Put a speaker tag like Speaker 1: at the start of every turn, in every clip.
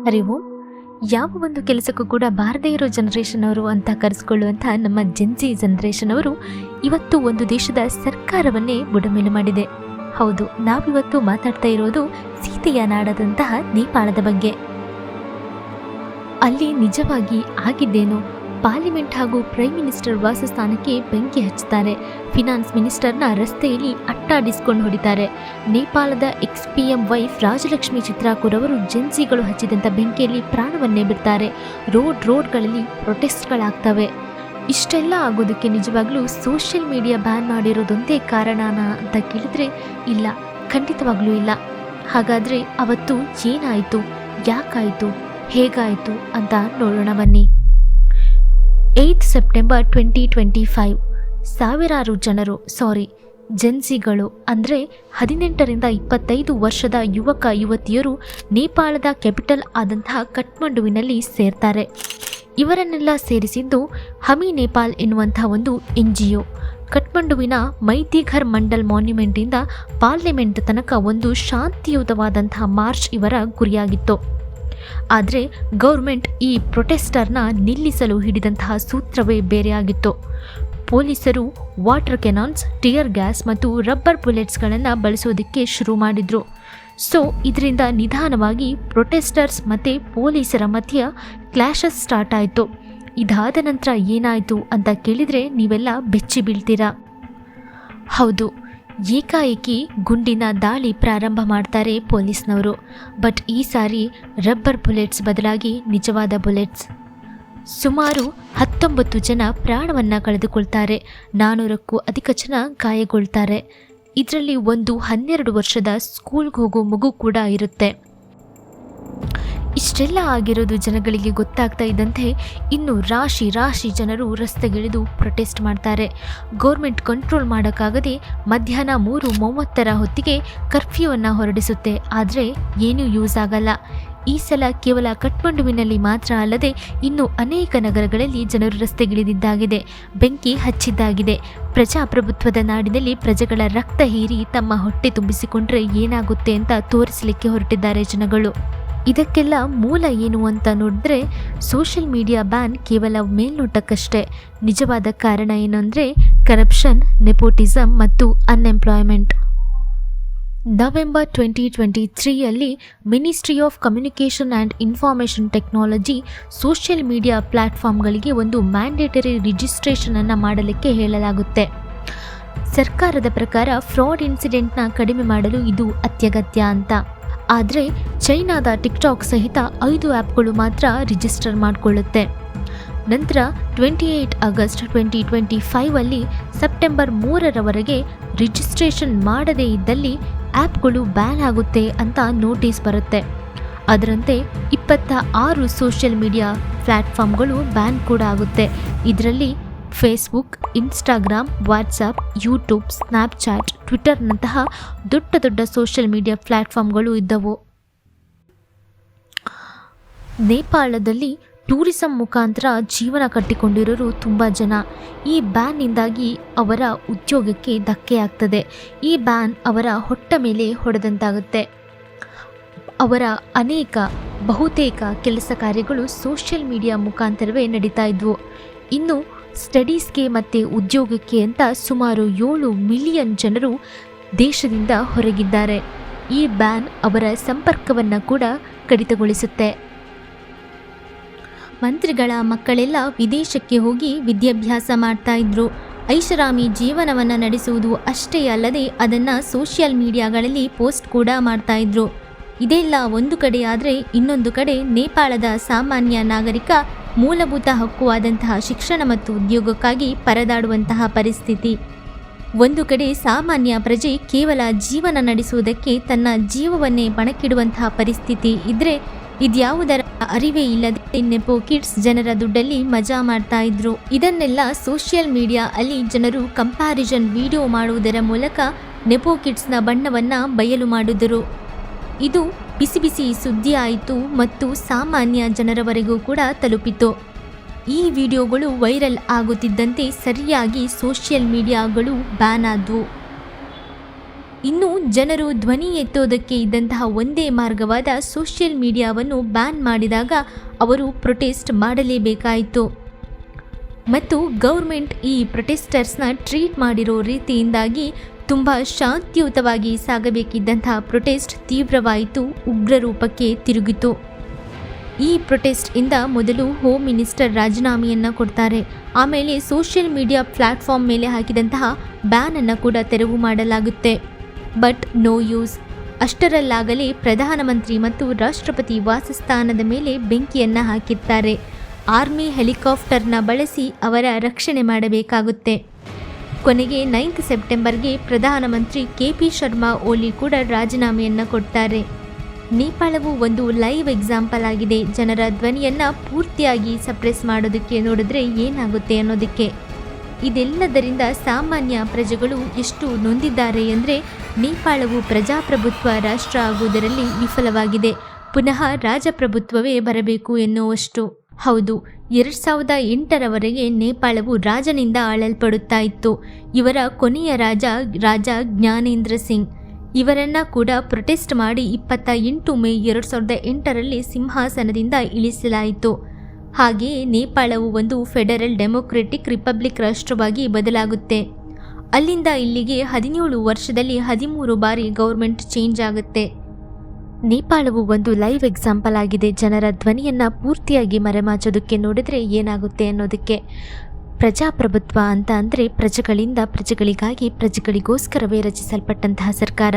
Speaker 1: ಹರಿ ಓಂ. ಯಾವ ಒಂದು ಕೆಲಸಕ್ಕೂ ಕೂಡ ಬಾರದೇ ಇರೋ ಜನರೇಷನ್ ಅವರು ಅಂತ ಕರೆಸ್ಕೊಳ್ಳುವಂಥ ನಮ್ಮ ಜೆನ್ಸಿ ಜನರೇಷನ್ ಅವರು ಇವತ್ತು ಒಂದು ದೇಶದ ಸರ್ಕಾರವನ್ನೇ ಬುಡಮೇಲು ಮಾಡಿದೆ. ಹೌದು, ನಾವಿವತ್ತು ಮಾತಾಡ್ತಾ ಇರೋದು ಸೀತೆಯ ನಾಡದಂತಹ ನೇಪಾಳದ ಬಗ್ಗೆ. ಅಲ್ಲಿ ನಿಜವಾಗಿ ಆಗಿದ್ದೇನು? ಪಾರ್ಲಿಮೆಂಟ್ ಹಾಗೂ ಪ್ರೈಮ್ ಮಿನಿಸ್ಟರ್ ವಾಸಸ್ಥಾನಕ್ಕೆ ಬೆಂಕಿ ಹಚ್ಚುತ್ತಾರೆ. ಫಿನಾನ್ಸ್ ಮಿನಿಸ್ಟರ್ನ ರಸ್ತೆಯಲ್ಲಿ ಅಟ್ಟಾಡಿಸ್ಕೊಂಡು ಹೊಡಿತಾರೆ. ನೇಪಾಳದ ಎಕ್ಸ್-PM ವೈಫ್ ರಾಜಲಕ್ಷ್ಮಿ ಚಿತ್ರಾಕೂರ್ ಅವರು ಜೆನ್ಸಿಗಳು ಹಚ್ಚಿದಂಥ ಬೆಂಕಿಯಲ್ಲಿ ಪ್ರಾಣವನ್ನೇ ಬಿಡ್ತಾರೆ. ರೋಡ್ಗಳಲ್ಲಿ ಪ್ರೊಟೆಸ್ಟ್ಗಳಾಗ್ತವೆ. ಇಷ್ಟೆಲ್ಲ ಆಗೋದಕ್ಕೆ ನಿಜವಾಗ್ಲೂ ಸೋಷಿಯಲ್ ಮೀಡಿಯಾ ಬ್ಯಾನ್ ಮಾಡಿರೋದೊಂದೇ ಕಾರಣನಾ ಅಂತ ಕೇಳಿದ್ರೆ ಇಲ್ಲ, ಖಂಡಿತವಾಗ್ಲೂ ಇಲ್ಲ. ಹಾಗಾದರೆ ಅವತ್ತು ಏನಾಯಿತು, ಯಾಕಾಯಿತು, ಹೇಗಾಯಿತು ಅಂತ ನೋಡೋಣ ಬನ್ನಿ. 8 ಸೆಪ್ಟೆಂಬರ್ 2025 ಸಾವಿರಾರು ಜೆನ್ಸಿಗಳು ಅಂದರೆ 18ರಿಂದ 25 ವರ್ಷದ ಯುವಕ ಯುವತಿಯರು ನೇಪಾಳದ ಕ್ಯಾಪಿಟಲ್ ಆದಂತಹ ಕಠ್ಮಂಡುವಿನಲ್ಲಿ ಸೇರ್ತಾರೆ. ಇವರನ್ನೆಲ್ಲ ಸೇರಿಸಿದ್ದು ಹಮಿ ನೇಪಾಲ್ ಎನ್ನುವಂಥ ಒಂದು NGO. ಕಠ್ಮಂಡುವಿನ ಮೈತಿಘರ್ ಮಂಡಲ್ ಮಾನ್ಯುಮೆಂಟಿಂದ ಪಾರ್ಲಿಮೆಂಟ್ ತನಕ ಒಂದು ಶಾಂತಿಯುತವಾದಂತಹ ಮಾರ್ಚ್ ಇವರ ಗುರಿಯಾಗಿತ್ತು. ಆದರೆ ಗೌರ್ಮೆಂಟ್ ಈ ಪ್ರೊಟೆಸ್ಟರ್ನ ನಿಲ್ಲಿಸಲು ಹಿಡಿದಂತಹ ಸೂತ್ರವೇ ಬೇರೆಯಾಗಿತ್ತು. ಪೊಲೀಸರು ವಾಟರ್ ಕೆನಾನ್ಸ್, ಟಿಯರ್ ಗ್ಯಾಸ್ ಮತ್ತು ರಬ್ಬರ್ ಬುಲೆಟ್ಸ್ಗಳನ್ನು ಬಳಸೋದಕ್ಕೆ ಶುರು ಮಾಡಿದ್ರು. ಸೊ ಇದರಿಂದ ನಿಧಾನವಾಗಿ ಪ್ರೊಟೆಸ್ಟರ್ಸ್ ಮತ್ತು ಪೊಲೀಸರ ಮಧ್ಯೆ ಕ್ಲಾಶಸ್ ಸ್ಟಾರ್ಟ್ ಆಯಿತು. ಇದಾದ ನಂತರ ಏನಾಯಿತು ಅಂತ ಕೇಳಿದರೆ ನೀವೆಲ್ಲ ಬೆಚ್ಚಿ ಬೀಳ್ತೀರಾ. ಹೌದು, ಏಕಾಏಕಿ ಗುಂಡಿನ ದಾಳಿ ಪ್ರಾರಂಭ ಮಾಡ್ತಾರೆ ಪೊಲೀಸ್ನವರು. ಬಟ್ ಈ ಸಾರಿ ರಬ್ಬರ್ ಬುಲೆಟ್ಸ್ ಬದಲಾಗಿ ನಿಜವಾದ ಬುಲೆಟ್ಸ್. ಸುಮಾರು 19 ಜನ ಪ್ರಾಣವನ್ನು ಕಳೆದುಕೊಳ್ತಾರೆ. 400ಕ್ಕೂ ಅಧಿಕ ಜನ ಗಾಯಗೊಳ್ತಾರೆ. ಇದರಲ್ಲಿ ಒಂದು 12 ವರ್ಷದ ಸ್ಕೂಲ್ಗೆ ಹೋಗೋ ಮಗು ಕೂಡ ಇರುತ್ತೆ. ಇಷ್ಟೆಲ್ಲ ಆಗಿರೋದು ಜನಗಳಿಗೆ ಗೊತ್ತಾಗ್ತಾ ಇದ್ದಂತೆ ಇನ್ನು ರಾಶಿ ಜನರು ರಸ್ತೆಗಿಳಿದು ಪ್ರೊಟೆಸ್ಟ್ ಮಾಡ್ತಾರೆ. ಗೌರ್ಮೆಂಟ್ ಕಂಟ್ರೋಲ್ ಮಾಡೋಕ್ಕಾಗದೆ ಮಧ್ಯಾಹ್ನ 3:30 ಹೊತ್ತಿಗೆ ಕರ್ಫ್ಯೂವನ್ನು ಹೊರಡಿಸುತ್ತೆ. ಆದರೆ ಏನೂ ಯೂಸ್ ಆಗಲ್ಲ. ಈ ಸಲ ಕೇವಲ ಕಠ್ಮಂಡುವಿನಲ್ಲಿ ಮಾತ್ರ ಅಲ್ಲದೆ ಇನ್ನು ಅನೇಕ ನಗರಗಳಲ್ಲಿ ಜನರು ರಸ್ತೆಗಿಳಿದಿದ್ದಾಗಿದೆ, ಬೆಂಕಿ ಹಚ್ಚಿದ್ದಾಗಿದೆ. ಪ್ರಜಾಪ್ರಭುತ್ವದ ನಾಡಿನಲ್ಲಿ ಪ್ರಜೆಗಳ ರಕ್ತ ಹೀರಿ ತಮ್ಮ ಹೊಟ್ಟೆ ತುಂಬಿಸಿಕೊಂಡ್ರೆ ಏನಾಗುತ್ತೆ ಅಂತ ತೋರಿಸಲಿಕ್ಕೆ ಹೊರಟಿದ್ದಾರೆ ಜನಗಳು. ಇದಕ್ಕೆಲ್ಲ ಮೂಲ ಏನು ಅಂತ ನೋಡಿದ್ರೆ ಸೋಷಿಯಲ್ ಮೀಡಿಯಾ ಬ್ಯಾನ್ ಕೇವಲ ಮೇಲ್ನೋಟಕ್ಕಷ್ಟೇ. ನಿಜವಾದ ಕಾರಣ ಏನು ಅಂದರೆ ಕರಪ್ಷನ್, ನೆಪೋಟಿಸಮ್ ಮತ್ತು ಅನ್ಎಂಪ್ಲಾಯ್ಮೆಂಟ್. ನವೆಂಬರ್ 2023ಯಲ್ಲಿ ministry of communication and information technology social media ಪ್ಲ್ಯಾಟ್ಫಾರ್ಮ್ಗಳಿಗೆ ಒಂದು ಮ್ಯಾಂಡೇಟರಿ ರಿಜಿಸ್ಟ್ರೇಷನನ್ನು ಮಾಡಲಿಕ್ಕೆ ಹೇಳಲಾಗುತ್ತೆ. ಸರ್ಕಾರದ ಪ್ರಕಾರ ಫ್ರಾಡ್ ಇನ್ಸಿಡೆಂಟ್ನ ಕಡಿಮೆ ಮಾಡಲು ಇದು ಅತ್ಯಗತ್ಯ ಅಂತ. ಆದರೆ ಚೈನಾದ ಟಿಕ್ಟಾಕ್ ಸಹಿತ 5 ಆ್ಯಪ್ಗಳು ಮಾತ್ರ ರಿಜಿಸ್ಟರ್ ಮಾಡಿಕೊಳ್ಳುತ್ತೆ. ನಂತರ 28 ಆಗಸ್ಟ್ 2025 ಸೆಪ್ಟೆಂಬರ್ 3ರವರೆಗೆ ರಿಜಿಸ್ಟ್ರೇಷನ್ ಮಾಡದೇ ಇದ್ದಲ್ಲಿ ಆ್ಯಪ್ಗಳು ಬ್ಯಾನ್ ಆಗುತ್ತೆ ಅಂತ ನೋಟಿಸ್ ಬರುತ್ತೆ. ಅದರಂತೆ 26 ಸೋಷಿಯಲ್ ಮೀಡಿಯಾ ಪ್ಲ್ಯಾಟ್ಫಾರ್ಮ್ಗಳು ಬ್ಯಾನ್ ಕೂಡ ಆಗುತ್ತೆ. ಇದರಲ್ಲಿ Facebook, Instagram, WhatsApp, YouTube, Snapchat, ಟ್ವಿಟರ್ನಂತಹ ದೊಡ್ಡ ಸೋಷಿಯಲ್ ಮೀಡಿಯಾ ಪ್ಲ್ಯಾಟ್ಫಾರ್ಮ್ಗಳು ಇದ್ದವು. ನೇಪಾಳದಲ್ಲಿ ಟೂರಿಸಂ ಮುಖಾಂತರ ಜೀವನ ಕಟ್ಟಿಕೊಂಡಿರೋರು ತುಂಬ ಜನ. ಈ ಬ್ಯಾನ್ನಿಂದಾಗಿ ಅವರ ಉದ್ಯೋಗಕ್ಕೆ ಧಕ್ಕೆಯಾಗ್ತದೆ. ಈ ಬ್ಯಾನ್ ಅವರ ಹೊಟ್ಟೆ ಮೇಲೆ ಹೊಡೆದಂತಾಗುತ್ತೆ. ಅವರ ಬಹುತೇಕ ಕೆಲಸ ಕಾರ್ಯಗಳು ಸೋಷಿಯಲ್ ಮೀಡಿಯಾ ಮುಖಾಂತರವೇ ನಡೀತಾ ಇದ್ವು. ಇನ್ನು ಸ್ಟಡೀಸ್ಗೆ ಮತ್ತು ಉದ್ಯೋಗಕ್ಕೆ ಅಂತ ಸುಮಾರು 7 ಮಿಲಿಯನ್ ಜನರು ದೇಶದಿಂದ ಹೊರಗಿದ್ದಾರೆ. ಈ ಬ್ಯಾನ್ ಅವರ ಸಂಪರ್ಕವನ್ನು ಕೂಡ ಕಡಿತಗೊಳಿಸುತ್ತೆ. ಮಂತ್ರಿಗಳ ಮಕ್ಕಳೆಲ್ಲ ವಿದೇಶಕ್ಕೆ ಹೋಗಿ ವಿದ್ಯಾಭ್ಯಾಸ ಮಾಡ್ತಾ ಇದ್ರು. ಐಷಾರಾಮಿ ಜೀವನವನ್ನು ನಡೆಸುವುದು ಅಷ್ಟೇ ಅಲ್ಲದೆ ಅದನ್ನು ಸೋಷಿಯಲ್ ಮೀಡಿಯಾಗಳಲ್ಲಿ ಪೋಸ್ಟ್ ಕೂಡ ಮಾಡ್ತಾ ಇದ್ರು. ಇದೆಲ್ಲ ಒಂದು ಕಡೆ ಆದರೆ ಇನ್ನೊಂದು ಕಡೆ ನೇಪಾಳದ ಸಾಮಾನ್ಯ ನಾಗರಿಕ ಮೂಲಭೂತ ಹಕ್ಕು ಆದಂತಹ ಶಿಕ್ಷಣ ಮತ್ತು ಉದ್ಯೋಗಕ್ಕಾಗಿ ಪರದಾಡುವಂತಹ ಪರಿಸ್ಥಿತಿ. ಒಂದು ಕಡೆ ಸಾಮಾನ್ಯ ಪ್ರಜೆ ಕೇವಲ ಜೀವನ ನಡೆಸುವುದಕ್ಕೆ ತನ್ನ ಜೀವವನ್ನೇ ಪಣಕ್ಕಿಡುವಂತಹ ಪರಿಸ್ಥಿತಿ ಇದ್ದರೆ ಇದ್ಯಾವುದರ ಅರಿವೇ ಇಲ್ಲದೆ ನೆಪೋ ಕಿಡ್ಸ್ ಜನರ ದುಡ್ಡಲ್ಲಿ ಮಜಾ ಮಾಡ್ತಾ ಇದ್ರು. ಇದನ್ನೆಲ್ಲ ಸೋಷಿಯಲ್ ಮೀಡಿಯಾ ಅಲ್ಲಿ ಜನರು ಕಂಪ್ಯಾರಿಸನ್ ವಿಡಿಯೋ ಮಾಡುವುದರ ಮೂಲಕ ನೆಪೋ ಕಿಡ್ಸ್ನ ಬಣ್ಣವನ್ನು ಬಯಲು ಮಾಡಿದರು. ಇದು ಬಿಸಿ ಸುದ್ದಿ ಆಯಿತು ಮತ್ತು ಸಾಮಾನ್ಯ ಜನರವರೆಗೂ ಕೂಡ ತಲುಪಿತು. ಈ ವಿಡಿಯೋಗಳು ವೈರಲ್ ಆಗುತ್ತಿದ್ದಂತೆ ಸರಿಯಾಗಿ ಸೋಷಿಯಲ್ ಮೀಡಿಯಾಗಳು ಬ್ಯಾನ್ ಆದವು. ಇನ್ನು ಜನರು ಧ್ವನಿ ಎತ್ತೋದಕ್ಕೆ ಇದ್ದಂತಹ ಒಂದೇ ಮಾರ್ಗವಾದ ಸೋಷಿಯಲ್ ಮೀಡಿಯಾವನ್ನು ಬ್ಯಾನ್ ಮಾಡಿದಾಗ ಅವರು ಪ್ರೊಟೆಸ್ಟ್ ಮಾಡಲೇಬೇಕಾಯಿತು. ಮತ್ತು ಗೌರ್ಮೆಂಟ್ ಈ ಪ್ರೊಟೆಸ್ಟರ್ಸ್ನ ಟ್ರೀಟ್ ಮಾಡಿರೋ ರೀತಿಯಿಂದಾಗಿ ತುಂಬ ಶಾಂತಿಯುತವಾಗಿ ಸಾಗಬೇಕಿದ್ದಂತಹ ಪ್ರೊಟೆಸ್ಟ್ ತೀವ್ರವಾಯಿತು, ಉಗ್ರ ರೂಪಕ್ಕೆ ತಿರುಗಿತು. ಈ ಪ್ರೊಟೆಸ್ಟ್ ಇಂದ ಮೊದಲು ಹೋಮ್ ಮಿನಿಸ್ಟರ್ ರಾಜೀನಾಮೆಯನ್ನು ಕೊಡ್ತಾರೆ. ಆಮೇಲೆ ಸೋಷಿಯಲ್ ಮೀಡಿಯಾ ಪ್ಲಾಟ್ಫಾರ್ಮ್ ಮೇಲೆ ಹಾಕಿದಂತಹ ಬ್ಯಾನ್ ಅನ್ನು ಕೂಡ ತೆರವು ಮಾಡಲಾಗುತ್ತೆ. But no use. ಅಷ್ಟರಲ್ಲಾಗಲೇ ಪ್ರಧಾನಮಂತ್ರಿ ಮತ್ತು ರಾಷ್ಟ್ರಪತಿ ವಾಸಸ್ಥಾನದ ಮೇಲೆ ಬೆಂಕಿಯನ್ನು ಹಾಕಿರ್ತಾರೆ. ಆರ್ಮಿ ಹೆಲಿಕಾಪ್ಟರ್ನ ಬಳಸಿ ಅವರ ರಕ್ಷಣೆ ಮಾಡಬೇಕಾಗುತ್ತೆ. ಕೊನೆಗೆ 9 ಸೆಪ್ಟೆಂಬರ್ಗೆ ಪ್ರಧಾನಮಂತ್ರಿ KP ಶರ್ಮಾ ಓಲಿ ಕೂಡ ರಾಜೀನಾಮೆಯನ್ನು ಕೊಡ್ತಾರೆ. ನೇಪಾಳವು ಒಂದು ಲೈವ್ ಎಕ್ಸಾಂಪಲ್ ಆಗಿದೆ ಜನರ ಧ್ವನಿಯನ್ನು ಪೂರ್ತಿಯಾಗಿ ಸಪ್ರೆಸ್ ಮಾಡೋದಕ್ಕೆ. ನೋಡಿದ್ರೆ ಏನಾಗುತ್ತೆ ಅನ್ನೋದಕ್ಕೆ. ಇದೆಲ್ಲದರಿಂದ ಸಾಮಾನ್ಯ ಪ್ರಜೆಗಳು ಎಷ್ಟು ನೊಂದಿದ್ದಾರೆ ಅಂದರೆ ನೇಪಾಳವು ಪ್ರಜಾಪ್ರಭುತ್ವ ರಾಷ್ಟ್ರ ಆಗುವುದರಲ್ಲಿ ವಿಫಲವಾಗಿದೆ. ಪುನಃ ರಾಜಪ್ರಭುತ್ವವೇ ಬರಬೇಕು ಎನ್ನುವಷ್ಟು. ಹೌದು, 2008ರವರೆಗೆ ನೇಪಾಳವು ರಾಜನಿಂದ ಆಳಲ್ಪಡುತ್ತಾ ಇತ್ತು. ಇವರ ಕೊನೆಯ ರಾಜ ಜ್ಞಾನೇಂದ್ರ ಸಿಂಗ್. ಇವರನ್ನು ಕೂಡ ಪ್ರೊಟೆಸ್ಟ್ ಮಾಡಿ 28 ಮೇ 2008ರಲ್ಲಿ ಸಿಂಹಾಸನದಿಂದ ಇಳಿಸಲಾಯಿತು. ಹಾಗೆಯೇ ನೇಪಾಳವು ಒಂದು ಫೆಡರಲ್ ಡೆಮೊಕ್ರೆಟಿಕ್ ರಿಪಬ್ಲಿಕ್ ರಾಷ್ಟ್ರವಾಗಿ ಬದಲಾಗುತ್ತೆ. ಅಲ್ಲಿಂದ ಇಲ್ಲಿಗೆ 17 ವರ್ಷದಲ್ಲಿ 13 ಬಾರಿ ಗೌರ್ಮೆಂಟ್ ಚೇಂಜ್ ಆಗುತ್ತೆ. ನೇಪಾಳವು ಒಂದು ಲೈವ್ ಎಕ್ಸಾಂಪಲ್ ಆಗಿದೆ ಜನರ ಧ್ವನಿಯನ್ನು ಪೂರ್ತಿಯಾಗಿ ಮರೆಮಾಚೋದಕ್ಕೆ. ನೋಡಿದ್ರೆ ಏನಾಗುತ್ತೆ ಅನ್ನೋದಕ್ಕೆ. ಪ್ರಜಾಪ್ರಭುತ್ವ ಅಂತ ಅಂದರೆ ಪ್ರಜೆಗಳಿಂದ ಪ್ರಜೆಗಳಿಗಾಗಿ ಪ್ರಜೆಗಳಿಗೋಸ್ಕರವೇ ರಚಿಸಲ್ಪಟ್ಟಂತಹ ಸರ್ಕಾರ.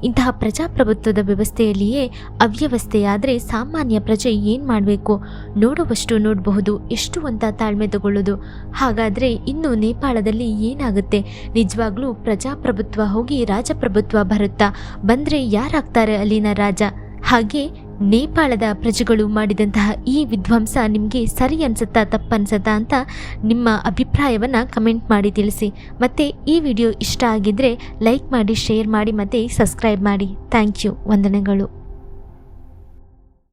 Speaker 1: ಇಂತಹ ಪ್ರಜಾಪ್ರಭುತ್ವದ ವ್ಯವಸ್ಥೆಯಲ್ಲಿಯೇ ಅವ್ಯವಸ್ಥೆಯಾದರೆ ಸಾಮಾನ್ಯ ಪ್ರಜೆ ಏನು ಮಾಡಬೇಕು? ನೋಡುವಷ್ಟು ನೋಡಬಹುದು, ಎಷ್ಟು ಅಂತ ತಾಳ್ಮೆ ತಗೊಳ್ಳೋದು. ಹಾಗಾದರೆ ಇನ್ನು ನೇಪಾಳದಲ್ಲಿ ಏನಾಗುತ್ತೆ? ನಿಜವಾಗ್ಲೂ ಪ್ರಜಾಪ್ರಭುತ್ವ ಹೋಗಿ ರಾಜಪ್ರಭುತ್ವ ಬರುತ್ತಾ? ಬಂದರೆ ಯಾರಾಗ್ತಾರೆ ಅಲ್ಲಿನ ರಾಜ? ಹಾಗೆ ನೇಪಾಳದ ಪ್ರಜೆಗಳು ಮಾಡಿದಂತಹ ಈ ವಿಧ್ವಂಸ ನಿಮಗೆ ಸರಿ ಅನ್ಸುತ್ತಾ ತಪ್ಪನ್ಸುತ್ತಾ ಅಂತ ನಿಮ್ಮ ಅಭಿಪ್ರಾಯವನ್ನು ಕಮೆಂಟ್ ಮಾಡಿ ತಿಳಿಸಿ. ಮತ್ತು ಈ ವಿಡಿಯೋ ಇಷ್ಟ ಆಗಿದ್ದರೆ ಲೈಕ್ ಮಾಡಿ, ಶೇರ್ ಮಾಡಿ ಮತ್ತು ಸಬ್ಸ್ಕ್ರೈಬ್ ಮಾಡಿ. Thank you. ವಂದನೆಗಳು.